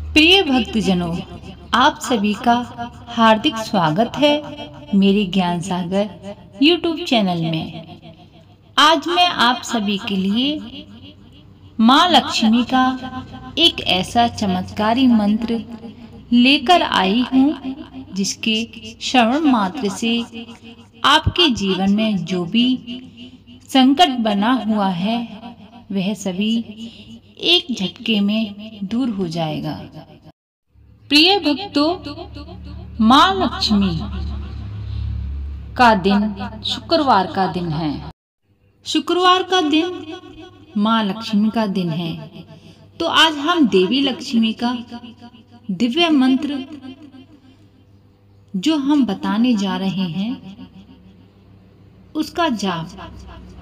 प्रिय भक्तजनों, आप सभी का हार्दिक स्वागत है मेरे ज्ञान सागर यूट्यूब चैनल में। आज मैं आप सभी के लिए माँ लक्ष्मी का एक ऐसा चमत्कारी मंत्र लेकर आई हूँ जिसके श्रवण मात्र से आपके जीवन में जो भी संकट बना हुआ है वह सभी एक झटके में दूर हो जाएगा। प्रिय भक्तों, माँ लक्ष्मी का दिन शुक्रवार का दिन है। शुक्रवार का दिन माँ लक्ष्मी का दिन है। तो आज हम देवी लक्ष्मी का दिव्य मंत्र जो हम बताने जा रहे हैं उसका जाप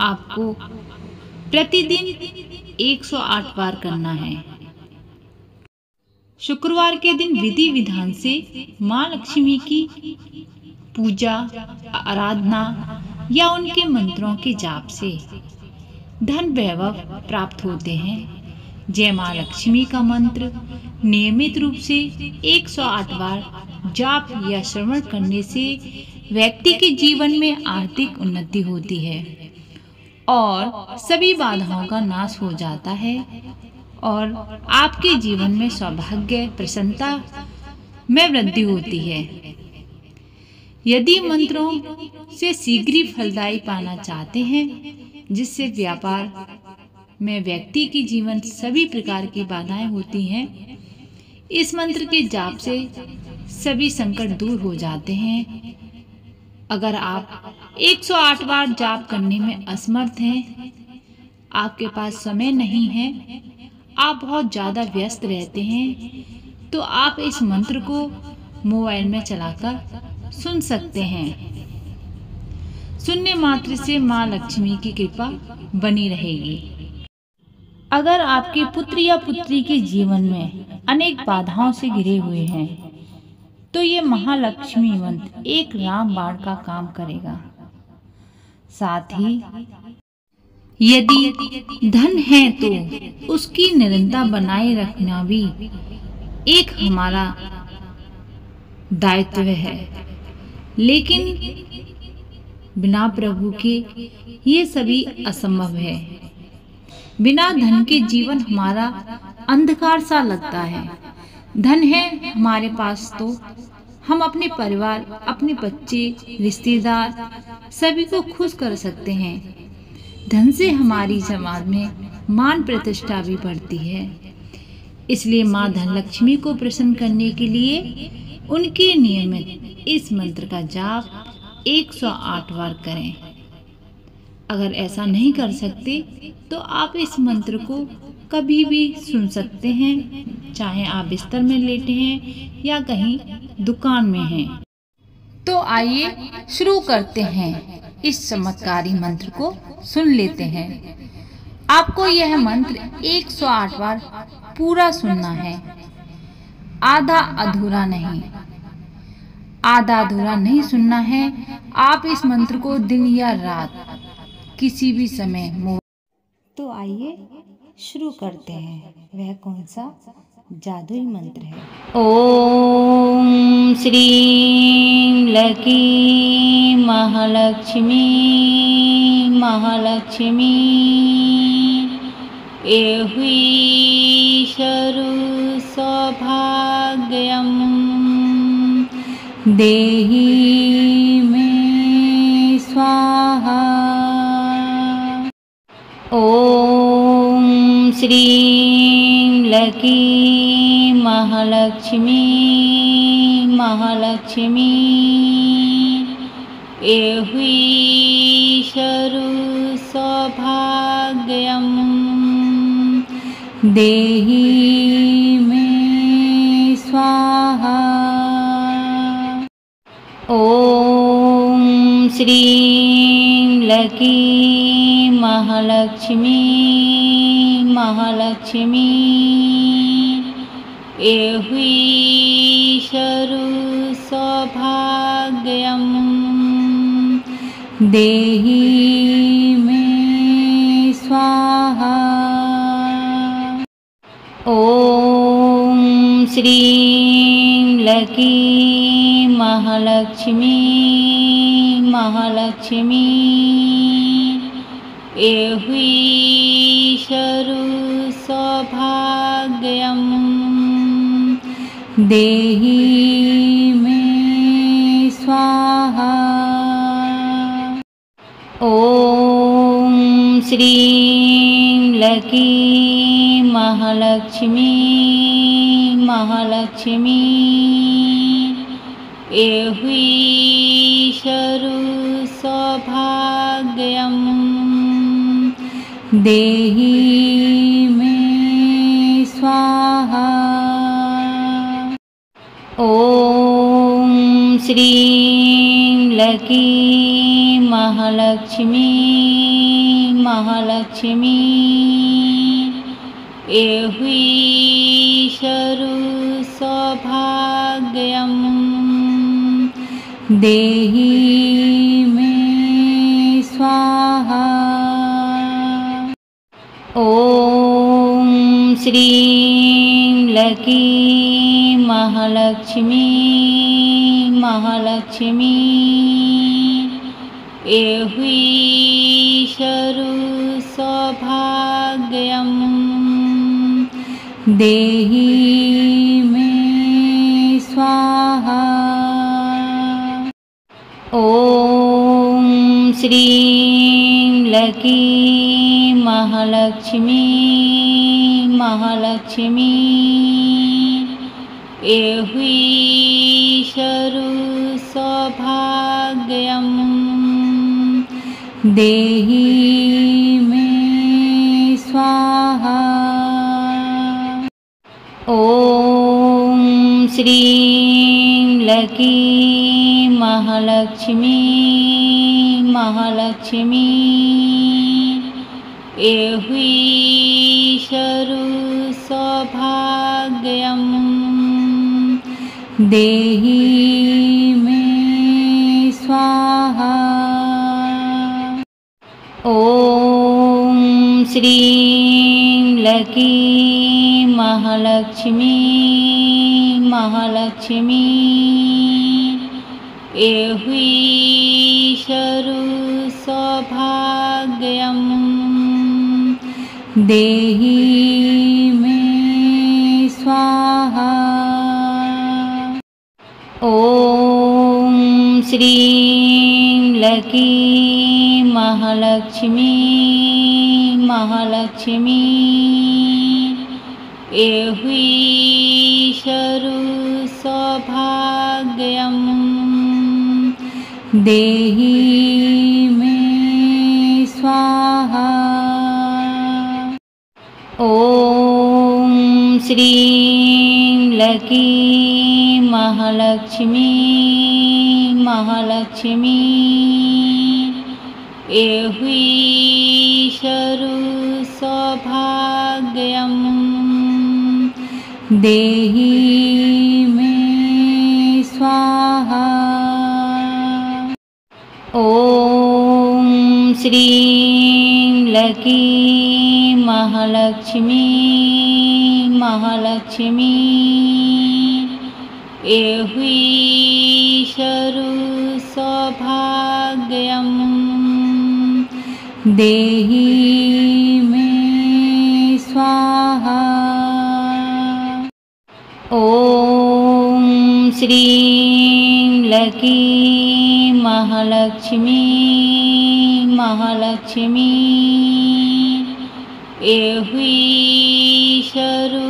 आपको प्रतिदिन 108 बार करना है। शुक्रवार के दिन विधि विधान से माँ लक्ष्मी की पूजा, आराधना या उनके मंत्रों के जाप से धन वैभव प्राप्त होते हैं। जय माँ लक्ष्मी का मंत्र नियमित रूप से 108 बार जाप या श्रवण करने से व्यक्ति के जीवन में आर्थिक उन्नति होती है और सभी बाधाओं का नाश हो जाता है और आपके जीवन में सौभाग्य, प्रसन्नता में वृद्धि होती है। यदि मंत्रों से शीघ्र फलदायी पाना चाहते हैं जिससे व्यापार में व्यक्ति के जीवन सभी प्रकार की बाधाएं होती हैं, इस मंत्र के जाप से सभी संकट दूर हो जाते हैं। अगर आप 108 बार जाप करने में असमर्थ हैं, आपके पास समय नहीं है, आप बहुत ज़्यादा व्यस्त रहते हैं, तो आप इस मंत्र को मोबाइल में चलाकर सुन सकते हैं। सुनने मात्र से माँ लक्ष्मी की कृपा बनी रहेगी। अगर आपके पुत्र या पुत्री के जीवन में अनेक बाधाओं से घिरे हुए हैं तो ये महालक्ष्मी मंत्र एक रामबाण का काम करेगा। साथ ही यदि धन है तो उसकी निरंतरता बनाए रखना भी एक हमारा दायित्व है, लेकिन बिना प्रभु के ये सभी असंभव है। बिना धन के जीवन हमारा अंधकार सा लगता है। धन है हमारे पास तो हम अपने परिवार, अपने बच्चे, रिश्तेदार सभी को खुश कर सकते हैं। धन से हमारी समाज में मान प्रतिष्ठा भी बढ़ती है। इसलिए माँ धनलक्ष्मी को प्रसन्न करने के लिए उनके नियमित इस मंत्र का जाप 108 बार करें। अगर ऐसा नहीं कर सकते तो आप इस मंत्र को कभी भी सुन सकते हैं, चाहे आप बिस्तर में लेटे हैं या कहीं दुकान में हैं। तो आइए शुरू करते हैं। इस चमत्कारी मंत्र को सुन लेते हैं। आपको यह मंत्र 108 बार पूरा सुनना है, आधा अधूरा नहीं। आधा अधूरा नहीं सुनना है। आप इस मंत्र को दिन या रात किसी भी समय तो आइए शुरू करते हैं। वह कौन सा जादुई मंत्र है? ओम श्रीं लकी महालक्ष्मी महालक्ष्मी एहि शरु सौभाग्यम देहि मे स्वाहा। ओम श्रीं लकी महालक्ष्मी महालक्ष्मी एहि शरु सौभाग्यम देहि मे स्वाहा। ओम श्रीं लकी महालक्ष्मी महालक्ष्मी एहि शरु सौभाग्यम देहि मे स्वाहा। ओम श्रीं लकी महालक्ष्मी महालक्ष्मी एहि शरु सौभाग्यं देहि मे स्वाहा। ॐ श्रीं लकी महालक्ष्मी महालक्ष्मी एहि शरु सौभाग्यं देहि मे स्वाहा। ॐ श्रीं लकी महालक्ष्मी महालक्ष्मी एहि शरु सौभाग्यं देहि मे स्वाहा। ॐ श्रीं लकी महालक्ष्मी महालक्ष्मी एहि शरु सौभाग्यं देहि मे स्वाहा। ॐ श्रीं लकी महालक्ष्मी महालक्ष्मी एहि शरु सौभाग्यं देहि मे स्वाहा। ॐ श्रीं लकी महालक्ष्मी महालक्ष्मी एहि शरु सौभाग्यं देहि मे स्वाहा। ॐ श्रीं लकी महालक्ष्मी महालक्ष्मी एहि शरु सौभाग्यं देहि मे स्वाहा। ॐ श्रीं लकी महालक्ष्मी महालक्ष्मी एहि शरु सौभाग्यं देहि मे स्वाहा। ॐ श्रीं लकी महालक्ष्मी महालक्ष्मी एहि शरु सौभाग्यं देहि मे स्वाहा। ॐ श्रीं लकी महालक्ष्मी महालक्ष्मी एहि शरु सौभाग्यं देहि मे स्वाहा। ॐ श्रीं लकी महालक्ष्मी महालक्ष्मी एहि शरु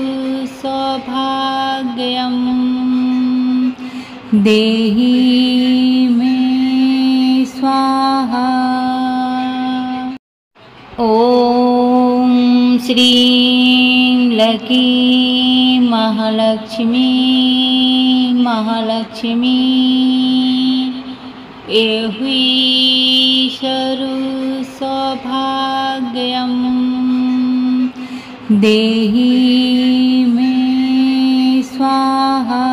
सौभाग्यं देहि मे स्वाहा। ॐ श्रीं लकी महालक्ष्मी महालक्ष्मी एहि शरु सौभाग्यं देहि मे स्वाहा।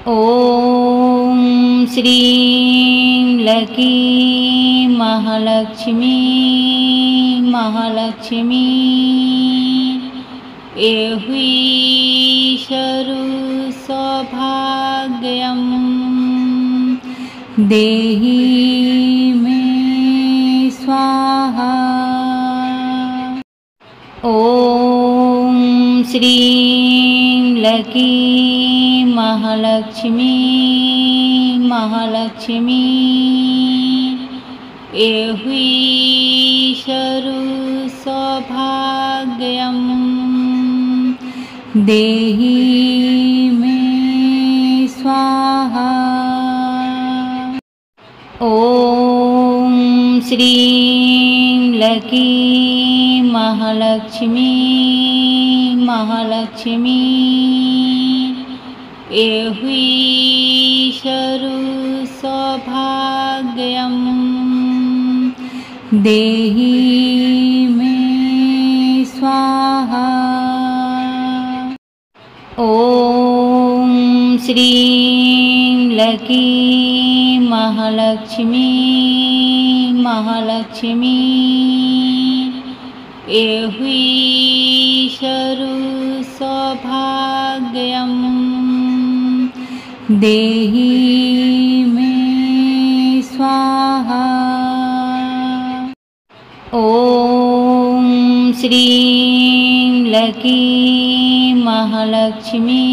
ॐ श्रीं लकी महालक्ष्मी महालक्ष्मी एहुईशरु सौभाग्यं देहि मे स्वाहा। ॐ श्रीं लकी महालक्ष्मी महालक्ष्मी एहुईशरु सौभाग्यं देहि मे स्वाहा। ॐ श्रीं लकी महालक्ष्मी महालक्ष्मी एहुईशरु सौभाग्यं देहि मे स्वाहा। ॐ श्रीं लकी महालक्ष्मी महालक्ष्मी एहुईशरु सौभाग्यं देहि मे स्वाहा। ॐ श्रीं लकी महालक्ष्मी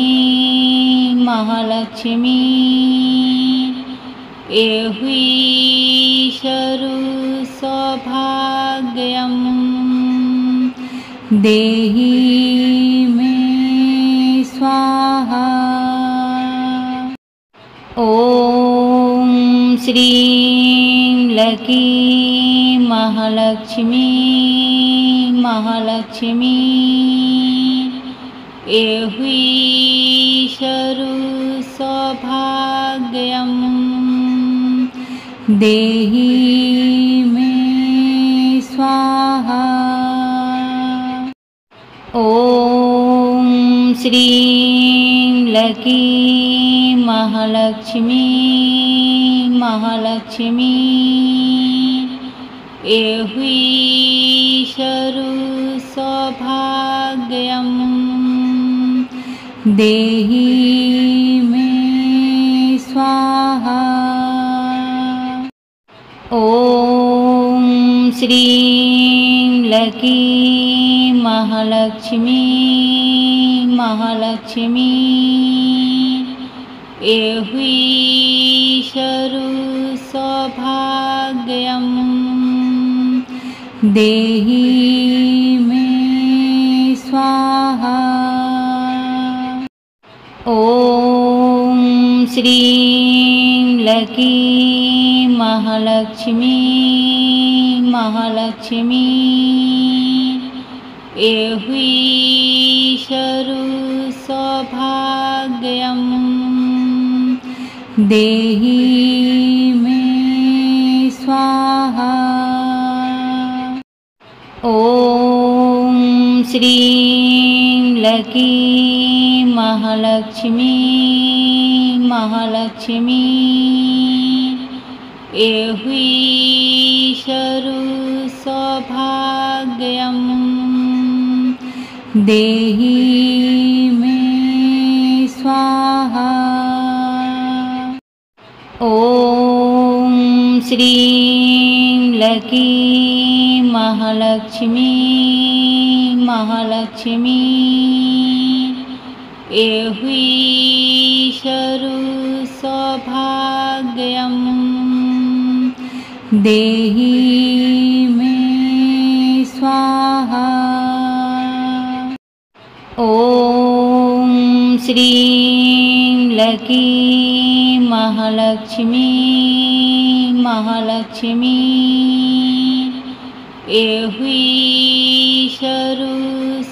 महालक्ष्मी एहुईशरु सौभाग्यं देहि मे स्वाहा। ॐ श्रीं लकी महालक्ष्मी महालक्ष्मी एहुईशरु सौभाग्यं देहि मे स्वाहा। ॐ श्रीं लकी महालक्ष्मी महालक्ष्मी एहुईशरु सौभाग्यं देहि मे स्वाहा। ॐ श्रीं लकी महालक्ष्मी महालक्ष्मी एहुईशरु सौभाग्यं देहि मे स्वाहा। ॐ श्रीं लकी महालक्ष्मी महालक्ष्मी एहुईशरु सौभाग्यं देहि मे स्वाहा। ॐ श्रीं लकी महालक्ष्मी महालक्ष्मी एहुईशरु सौभाग्यं देहि मे स्वाहा। ॐ श्रीं लकी महालक्ष्मी महालक्ष्मी एहुईशरु सौभाग्यं देहि मे स्वाहा। ॐ श्रीं लकी महालक्ष्मी महालक्ष्मी एहुईशरु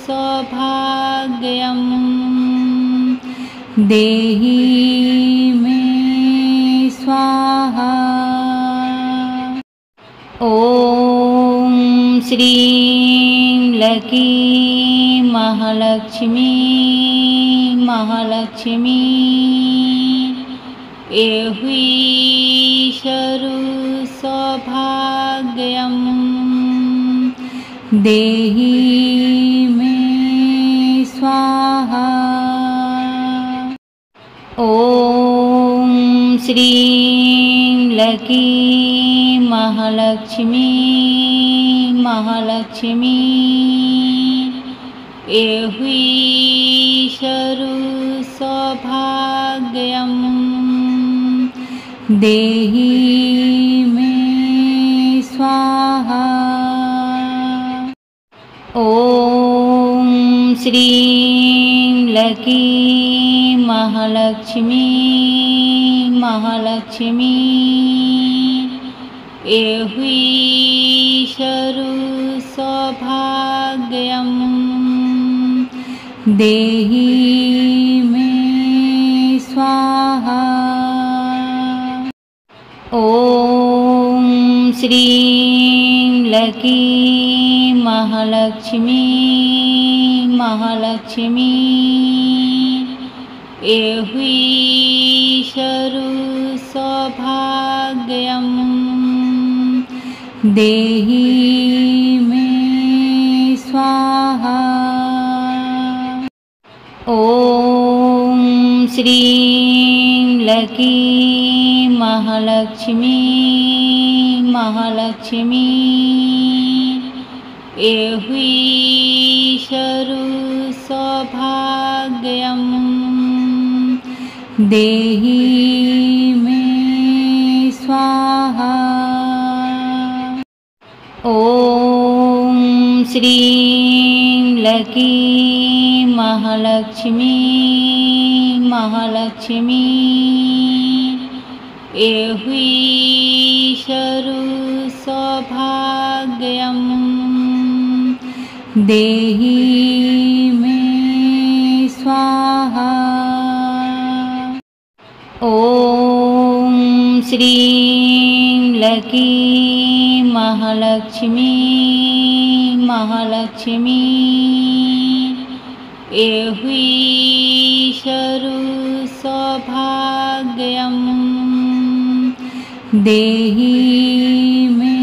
सौभाग्यं देहि मे स्वाहा। ॐ श्रीं लकी महालक्ष्मी महालक्ष्मी एहुईशरु सौभाग्यं देहि मे स्वाहा। ॐ श्रीं लकी महालक्ष्मी महालक्ष्मी एहि शरु सौभाग्यं देहि मे स्वाहा। ॐ श्रीं लकी महालक्ष्मी महालक्ष्मी एहि शरु सौभाग्यं देहि मे स्वाहा। ॐ श्रीं लकी महालक्ष्मी महालक्ष्मी एहि शरु सौभाग्यं देहि मे स्वाहा। ॐ श्रीं लकी महालक्ष्मी महालक्ष्मी एहि शरु सौभाग्यं देहि मे स्वाहा। ॐ श्रीं लकी महालक्ष्मी महालक्ष्मी एहि शरु सौभाग्यं देहि मे स्वाहा। ॐ श्रीं लकी महालक्ष्मी महालक्ष्मी एहि शरु सौभाग्यं देहि मे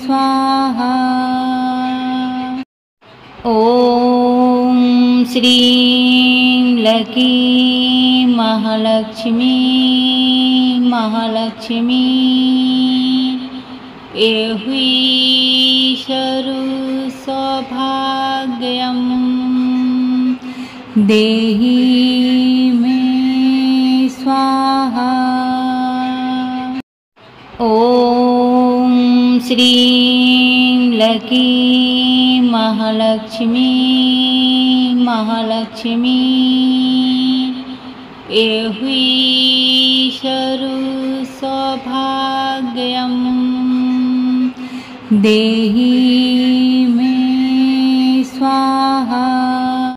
स्वाहा। ॐ श्रीं लकी महालक्ष्मी महालक्ष्मी एहि शरु सौभाग्यं देहि मे स्वाहा। ॐ श्रीं लकी महालक्ष्मी महालक्ष्मी एहि शरु सौभाग्यं देहि मे स्वाहा।